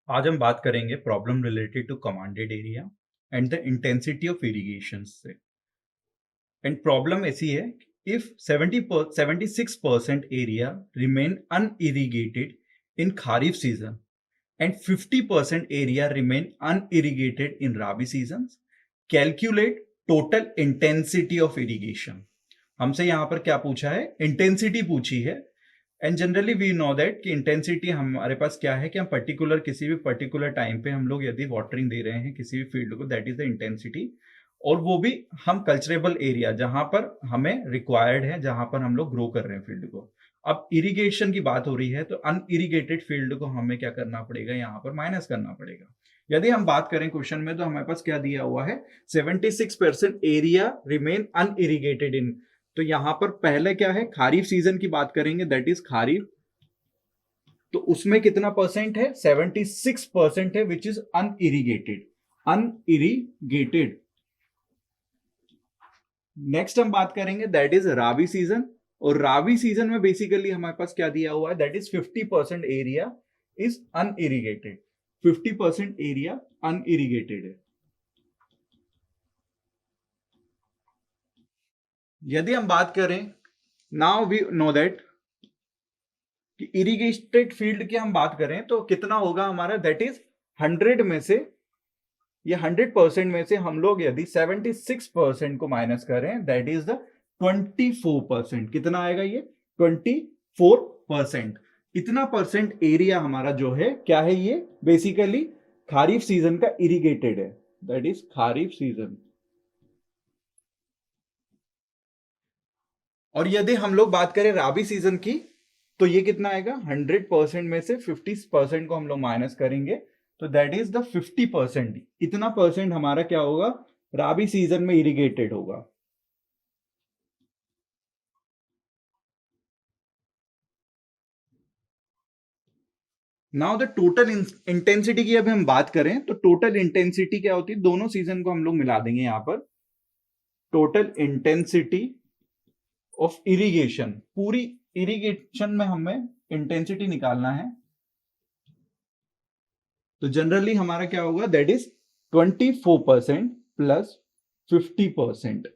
आज हम बात करेंगे problem related to commanded area and the intensity of irrigation से। एंड प्रॉब्लम ऐसी है, if 76% area remain unirrigated in kharif season and 50% area remain unirrigated in rabi seasons, calculate total intensity of irrigation। हमसे यहां पर क्या पूछा है, इंटेंसिटी पूछी है। And generally we know that कि इंटेंसिटी हमारे पास क्या है कि हम पर्टिकुलर किसी भी पर्टिकुलर टाइम पे हम लोग यदि वाटरिंग दे रहे हैं किसी भी फील्ड को, दैट इज द इंटेंसिटी। और वो भी हम कल्चरेबल एरिया जहां पर हमें रिक्वायर्ड है, जहां पर हम लोग ग्रो कर रहे हैं फील्ड को। अब इरिगेशन की बात हो रही है तो अनइरिगेटेड फील्ड को हमें क्या करना पड़ेगा, यहाँ पर माइनस करना पड़ेगा। यदि हम बात करें क्वेश्चन में तो हमारे पास क्या दिया हुआ है, 76% एरिया रिमेन अनइरिगेटेड इन। तो यहां पर पहले क्या है, खारीफ सीजन की बात करेंगे, दैट इज खारीफ। तो उसमें कितना परसेंट है, 76% है, which is unirrigated. Unirrigated. Next हम बात करेंगे दैट इज राबी सीजन। और राबी सीजन में बेसिकली हमारे पास क्या दिया हुआ है, that is 50% area is unirrigated. 50% area unirrigated है। यदि हम बात करें, नाउ वी नो दैट कि इरिगेटेड फील्ड की हम बात करें तो कितना होगा हमारा, दैट इज 100 में से, ये 100% में से हम लोग यदि 76% को माइनस करें, दैट इज द 24%। कितना आएगा ये, 24%। इतना परसेंट एरिया हमारा जो है क्या है, ये बेसिकली खारीफ सीजन का इरिगेटेड है, दैट इज खारीफ सीजन। और यदि हम लोग बात करें राबी सीजन की तो ये कितना आएगा, 100% में से 50% को हम लोग माइनस करेंगे तो दैट इज द 50%। इतना परसेंट हमारा क्या होगा, राबी सीजन में इरिगेटेड होगा। नाउ द टोटल इंटेंसिटी की अभी हम बात करें तो टोटल इंटेंसिटी क्या होती है, दोनों सीजन को हम लोग मिला देंगे यहां पर। टोटल इंटेंसिटी ऑफ इरिगेशन, पूरी इरिगेशन में हमें इंटेंसिटी निकालना है। तो जनरली हमारा क्या होगा, that is 24% plus 50%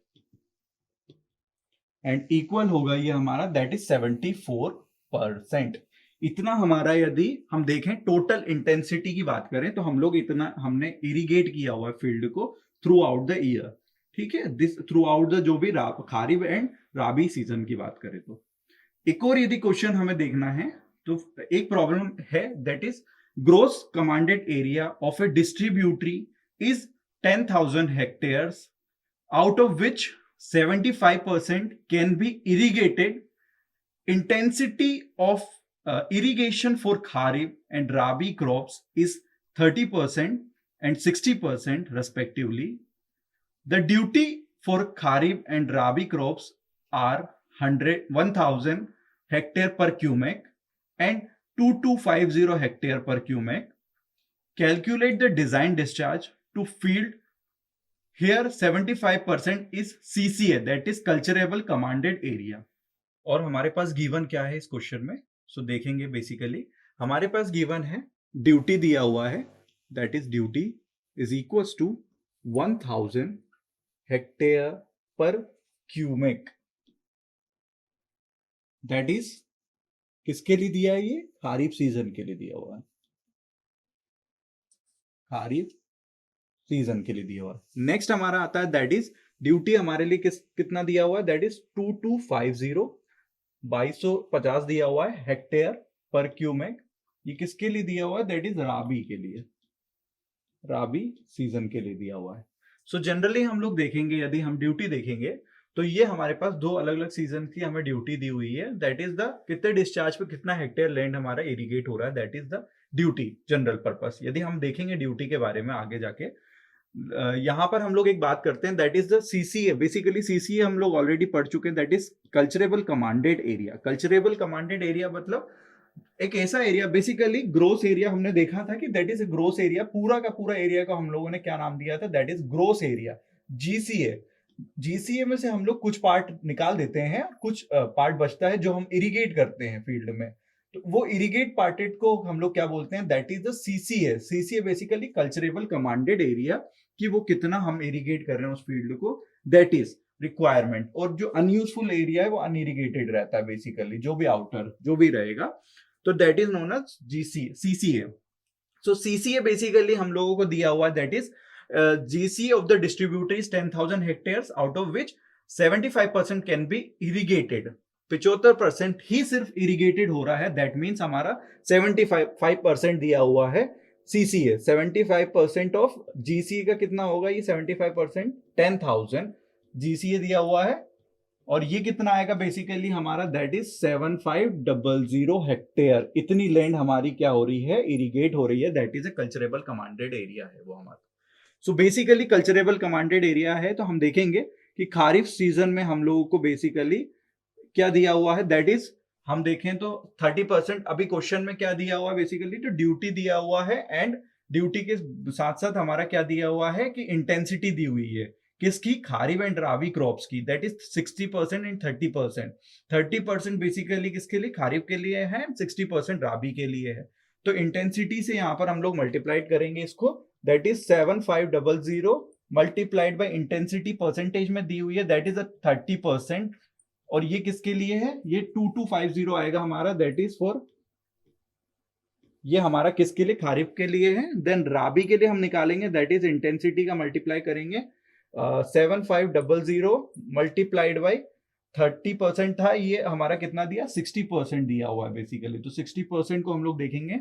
and equal होगा ये हमारा, दैट इज 74%। इतना हमारा, यदि हम देखें टोटल इंटेंसिटी की बात करें तो हम लोग इतना हमने इरिगेट किया हुआ है फील्ड को थ्रू आउट द ईयर। ठीक है, दिस थ्रू आउट द जो भी खारिफ एंड राबी सीजन की बात करें तो। एक और यदि क्वेश्चन हमें देखना है तो एक प्रॉब्लम है, that is gross commanded area of a distributary is 10,000 hectares, out of which 75% can be irrigated. Intensity of irrigation for Kharif and Rabi crops is 30% and 60% respectively. The duty for Kharif and Rabi crops are 1,000 hectare per cubic and 2250 hectare per cubic. Calculate the design discharge to field। Here 75% is CCA, that is culturable commanded area। और हमारे पास given क्या है इस question में, सो देखेंगे। Basically हमारे पास given है, duty दिया हुआ है, that is duty is equals to 1000 hectare per cubic. That is किसके लिए दिया है, ये खारिफ सीजन के लिए दिया हुआ है, खारिफ सीजन के लिए दिया हुआ है। नेक्स्ट हमारा आता है, दैट इज ड्यूटी हमारे लिए कितना दिया हुआ है, दैट इज 2250 2250 दिया हुआ है हेक्टेयर पर क्यूबिक। ये किसके लिए दिया हुआ है, दैट इज राबी के लिए, राबी सीजन के लिए दिया हुआ है। सो जनरली हम लोग देखेंगे, यदि हम ड्यूटी देखेंगे तो ये हमारे पास दो अलग अलग सीजन की हमें ड्यूटी दी हुई है, दैट इज द कितने डिस्चार्ज पे कितना हेक्टेयर लैंड हमारा इरिगेट हो रहा है, that is the duty general purpose. यदि हम देखेंगे ड्यूटी के बारे में आगे जाके, यहां पर हम लोग एक बात करते हैं, that is the CCA. Basically CCA हम लोग ऑलरेडी पढ़ चुके हैं, that is culturable commanded area. Culturable commanded area मतलब एक ऐसा एरिया, बेसिकली ग्रोस एरिया हमने देखा था कि दैट इज ग्रोस एरिया। पूरा का पूरा एरिया को हम लोगों ने क्या नाम दिया था, that is gross area, GCA. GCA में से हम लोग कुछ पार्ट निकाल देते हैं, कुछ पार्ट बचता है जो हम इरिगेट करते हैं फील्ड में। तो वो इरिगेट पार्टेड को हम लोग क्या बोलते हैं, that is the CCA. CCA basically culturable commanded area, कि वो कितना हम इरिगेट कर रहे हैं उस फील्ड को, दैट इज रिक्वायरमेंट। और जो अनयूजफुल एरिया है वो अनइरिगेटेड रहता है बेसिकली, जो भी आउटर जो भी रहेगा, तो that is known as CCA. So CCA basically हम लोगों को दिया हुआ है, that is GC of the distributor is 10,000 hectares, out of which 75% can be irrigated. 75% ही सिर्फ इरिगेटेड हो रहा है, दैट मीन्स हमारा 75% दिया हुआ है सीसीए। 75% ऑफ जीसीए का कितना होगा, ये 75% 10,000 जीसीए दिया हुआ है, और ये कितना आएगा बेसिकली हमारा, दैट इज 7500 हेक्टेयर। इतनी लैंड हमारी क्या हो रही है, इरिगेट हो रही है, that is a culturable commanded area है वो हमारा। So basically culturable commanded area है, तो हम देखेंगे कि खारिफ सीजन में हम लोगों को बेसिकली क्या दिया हुआ है, दैट इज हम देखें तो 30%। अभी क्वेश्चन में क्या दिया हुआ है बेसिकली, तो ड्यूटी दिया हुआ है, एंड ड्यूटी के साथ साथ हमारा क्या दिया हुआ है कि इंटेंसिटी दी हुई है किसकी, खारिफ एंड राबी क्रॉप्स की, दैट इज 60% एंड 30%। 30% बेसिकली किसके लिए, खारिफ के लिए है, 60% राबी के लिए है। तो इंटेंसिटी से यहां पर हम लोग मल्टीप्लाइड करेंगे इसको, that is 7500 multiplied by intensity percentage में दी हुई है, दैट इज 30%। और ये किसके लिए है, ये 2250 आएगा हमारा, दैट इज फॉर, ये हमारा किसके लिए, खारिफ के लिए है। देन राबी के लिए हम निकालेंगे, दैट इज इंटेंसिटी का मल्टीप्लाई करेंगे, 7500 मल्टीप्लाइड बाई 30% था, ये हमारा कितना दिया, 60% दिया हुआ है बेसिकली। तो 60% को हम लोग देखेंगे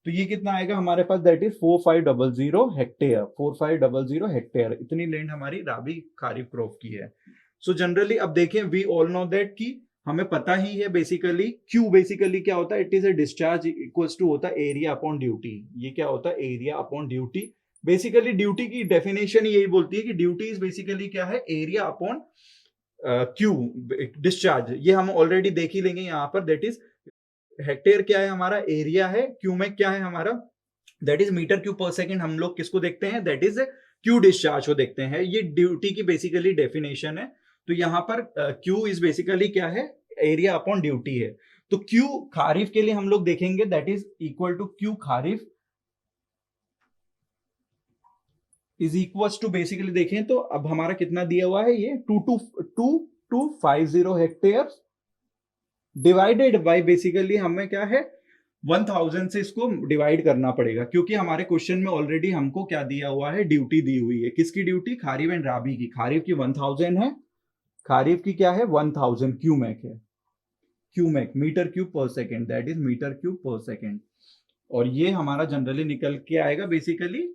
तो ये कितना आएगा हमारे पास, दैट इज 4500 हेक्टेयर। 4500 हेक्टेयर, इतनी लैंड हमारी राबी खारिफ क्रॉप की है। सो जनरली अब देखें, वी ऑल नो दैट कि हमें पता ही है बेसिकली क्यू बेसिकली क्या होता है, it is a discharge equals to होता है एरिया अपॉन ड्यूटी। ये क्या होता है, area upon duty. Basically duty की डेफिनेशन यही बोलती है कि ड्यूटी इज बेसिकली क्या है, एरिया अपॉन क्यू डिस्चार्ज। ये हम ऑलरेडी देख ही लेंगे यहाँ पर, दैट इज हेक्टेयर क्या है हमारा, एरिया है, क्यूमेक क्या है हमारा, that is metre cube per second. हम लोग किसको देखते हैं, दैट इज क्यू डिस्चार्ज को देखते हैं। ये ड्यूटी की बेसिकली डेफिनेशन है। तो यहाँ पर क्यू इज बेसिकली क्या है, एरिया अपॉन ड्यूटी है। तो क्यू खारिफ के लिए हम लोग देखेंगे, that is equal to Q kharif is equal to, basically देखें तो अब हमारा कितना दिया हुआ है, ये 2250 हेक्टेयर डिवाइडेड बाय, बेसिकली हमें क्या है 1000 से इसको डिवाइड करना पड़ेगा, क्योंकि हमारे क्वेश्चन में ऑलरेडी हमको क्या दिया हुआ है, ड्यूटी दी हुई है। किसकी ड्यूटी, खारिफ एंड राबी की। खारिफ की 1000 है, खारिफ की क्या है 1000 क्यूमेक है, cumec metre cube per second, that is metre cube per second. और ये हमारा जनरली निकल के आएगा बेसिकली,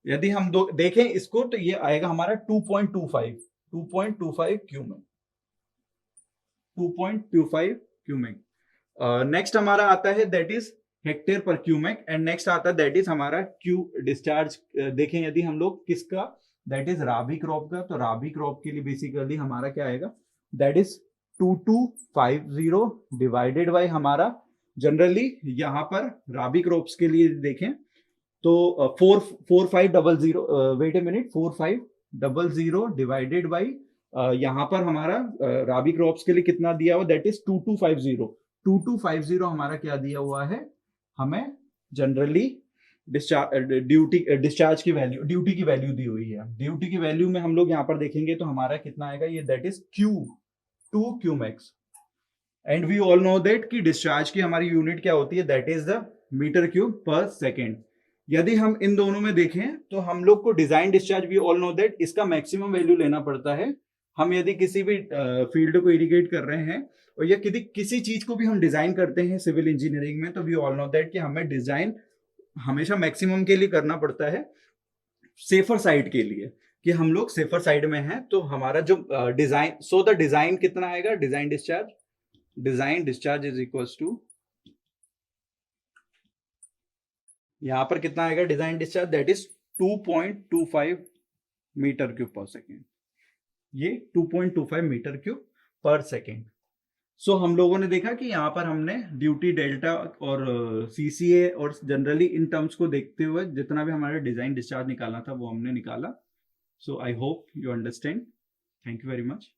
यदि हम देखें इसको तो ये आएगा हमारा 2.25 क्यूमेक, 2.25 क्यूमेक। नेक्स्ट हमारा आता है दैट इज हेक्टेयर पर क्यूमेक, एंड नेक्स्ट आता है दैट इज हमारा क्यू डिस्चार्ज। देखें यदि हम लोग किसका, दैट इज राबी क्रॉप का, तो राबी क्रॉप के लिए बेसिकली हमारा क्या आएगा, दैट इज 2250 डिवाइडेड बाय हमारा, जनरली यहां पर राबी क्रॉप्स के लिए देखें तो 4500, wait a minute, 4500 divided by यहां पर हमारा राबी क्रॉप्स के लिए कितना दिया हुआ, दैट इज 2250 हमारा क्या दिया हुआ है हमें, जनरली डिस्चार्ज की वैल्यू, ड्यूटी की वैल्यू दी हुई है। ड्यूटी की वैल्यू में हम लोग यहाँ पर देखेंगे तो हमारा कितना आएगा, ये that is Q 2 cumecs. And we all know that कि डिस्चार्ज की हमारी यूनिट क्या होती है, that is the metre cube per second. यदि हम इन दोनों में देखें तो हम लोग को design discharge, we all know that इसका मैक्सिमम वैल्यू लेना पड़ता है। हम यदि किसी भी फील्ड को इरिगेट कर रहे हैं और या किसी चीज को भी हम डिजाइन करते हैं सिविल इंजीनियरिंग में, तो वी ऑल नो दैट कि हमें डिजाइन हमेशा मैक्सिमम के लिए करना पड़ता है, सेफर साइड के लिए, कि हम लोग सेफर साइड में हैं। तो हमारा जो डिजाइन, सो द डिजाइन कितना आएगा, design discharge is equal to, यहां पर कितना आएगा design discharge, that is 2.25 metre cube per second. ये 2.25 metre cube per second. So हम लोगों ने देखा कि यहाँ पर हमने ड्यूटी, डेल्टा और सीसीए और जनरली इन टर्म्स को देखते हुए जितना भी हमारा डिजाइन डिस्चार्ज निकालना था वो हमने निकाला। So I hope you understand. Thank you very much.